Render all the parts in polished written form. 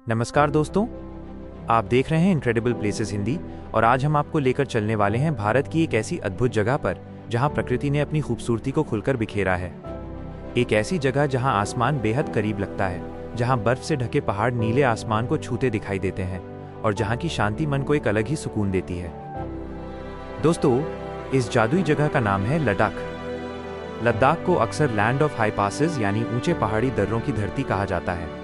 नमस्कार दोस्तों, आप देख रहे हैं इनक्रेडिबल प्लेसेस हिंदी। और आज हम आपको लेकर चलने वाले हैं भारत की एक ऐसी अद्भुत जगह पर जहां प्रकृति ने अपनी खूबसूरती को खुलकर बिखेरा है। एक ऐसी जगह जहां आसमान बेहद करीब लगता है, जहां बर्फ से ढके पहाड़ नीले आसमान को छूते दिखाई देते हैं और जहां की शांति मन को एक अलग ही सुकून देती है। दोस्तों, इस जादुई जगह का नाम है लद्दाख। लद्दाख को अक्सर लैंड ऑफ हाई पासेस यानी ऊंचे पहाड़ी दर्रों की धरती कहा जाता है।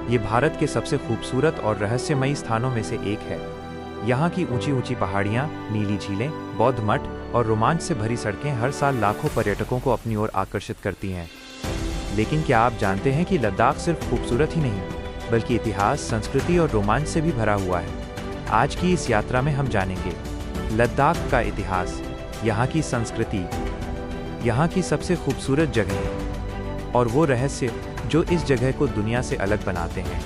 ये भारत के सबसे खूबसूरत और रहस्यमयी स्थानों में से एक है। यहाँ की ऊंची ऊंची पहाड़ियाँ, नीली झीलें, बौद्ध मठ और रोमांच से भरी सड़कें हर साल लाखों पर्यटकों को अपनी ओर आकर्षित करती हैं। लेकिन क्या आप जानते हैं कि लद्दाख सिर्फ खूबसूरत ही नहीं, बल्कि इतिहास, संस्कृति और रोमांच से भी भरा हुआ है। आज की इस यात्रा में हम जानेंगे लद्दाख का इतिहास, यहाँ की संस्कृति, यहाँ की सबसे खूबसूरत जगहें और वो रहस्य जो इस जगह को दुनिया से अलग बनाते हैं।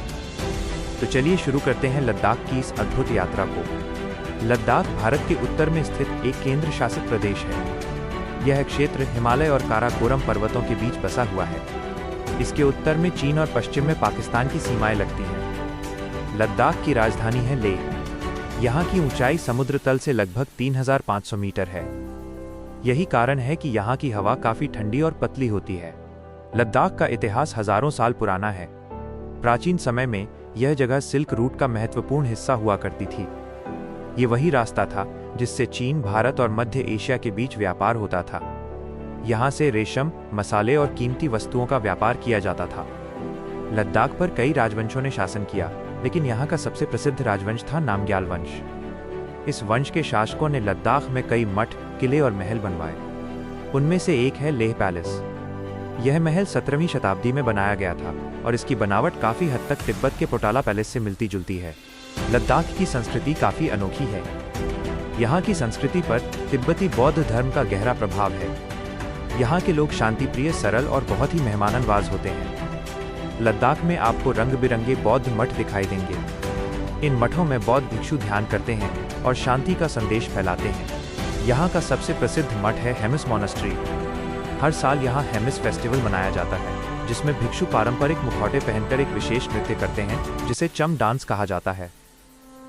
तो चलिए शुरू करते हैं लद्दाख की इस अद्भुत यात्रा को। लद्दाख भारत के उत्तर में स्थित एक केंद्र शासित प्रदेश है। यह क्षेत्र हिमालय और काराकोरम पर्वतों के बीच बसा हुआ है। इसके उत्तर में चीन और पश्चिम में पाकिस्तान की सीमाएं लगती हैं। लद्दाख की राजधानी है लेह। यहाँ की ऊंचाई समुद्र तल से लगभग 3500 मीटर है। यही कारण है कि यहाँ की हवा काफी ठंडी और पतली होती है। लद्दाख का इतिहास हजारों साल पुराना है। प्राचीन समय में यह जगह सिल्क रूट का महत्वपूर्ण हिस्सा हुआ करती थी। ये वही रास्ता था जिससे चीन, भारत और मध्य एशिया के बीच व्यापार होता था। यहाँ से रेशम, मसाले और कीमती वस्तुओं का व्यापार किया जाता था। लद्दाख पर कई राजवंशों ने शासन किया, लेकिन यहाँ का सबसे प्रसिद्ध राजवंश था नामग्याल वंश। इस वंश के शासकों ने लद्दाख में कई मठ, किले और महल बनवाए। उनमें से एक है लेह पैलेस। यह महल 17वीं शताब्दी में बनाया गया था और इसकी बनावट काफी हद तक तिब्बत के पोटाला पैलेस से मिलती जुलती है। लद्दाख की संस्कृति काफी अनोखी है। यहाँ की संस्कृति पर तिब्बती बौद्ध धर्म का गहरा प्रभाव है। यहाँ के लोग शांतिप्रिय, सरल और बहुत ही मेहमाननवाज होते हैं। लद्दाख में आपको रंग बिरंगे बौद्ध मठ दिखाई देंगे। इन मठों में बौद्ध भिक्षु ध्यान करते हैं और शांति का संदेश फैलाते हैं। यहाँ का सबसे प्रसिद्ध मठ है हेमिस मोनेस्ट्री। हर साल यहाँ हेमिस फेस्टिवल मनाया जाता है, जिसमें भिक्षु पारंपरिक मुखौटे पहनकर एक विशेष नृत्य करते हैं जिसे चम डांस कहा जाता है।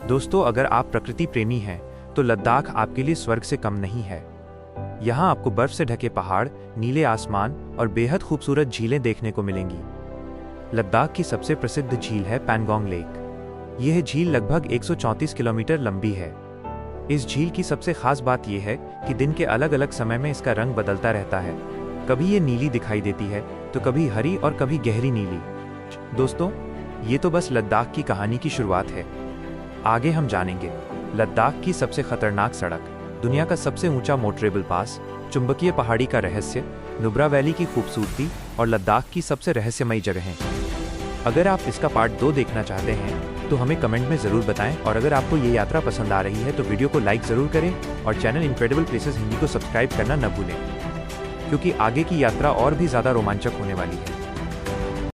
दोस्तों, अगर आप प्रकृति प्रेमी हैं तो लद्दाख आपके लिए स्वर्ग से कम नहीं है। यहाँ आपको बर्फ से ढके पहाड़, नीले आसमान और बेहद खूबसूरत झीलें देखने को मिलेंगी। लद्दाख की सबसे प्रसिद्ध झील है पैंगोंग लेक। यह झील लगभग 134 किलोमीटर लंबी है। इस झील की सबसे खास बात यह है कि दिन के अलग अलग समय में इसका रंग बदलता रहता है। कभी ये नीली दिखाई देती है तो कभी हरी और कभी गहरी नीली। दोस्तों, ये तो बस लद्दाख की कहानी की शुरुआत है। आगे हम जानेंगे लद्दाख की सबसे खतरनाक सड़क, दुनिया का सबसे ऊंचा मोटरेबल पास, चुंबकीय पहाड़ी का रहस्य, नुब्रा वैली की खूबसूरती और लद्दाख की सबसे रहस्यमयी जगहें। अगर आप इसका पार्ट 2 देखना चाहते हैं तो हमें कमेंट में ज़रूर बताएं। और अगर आपको ये यात्रा पसंद आ रही है तो वीडियो को लाइक ज़रूर करें और चैनल इनक्रेडिबल प्लेसेस हिंदी को सब्सक्राइब करना न भूलें, क्योंकि आगे की यात्रा और भी ज़्यादा रोमांचक होने वाली है।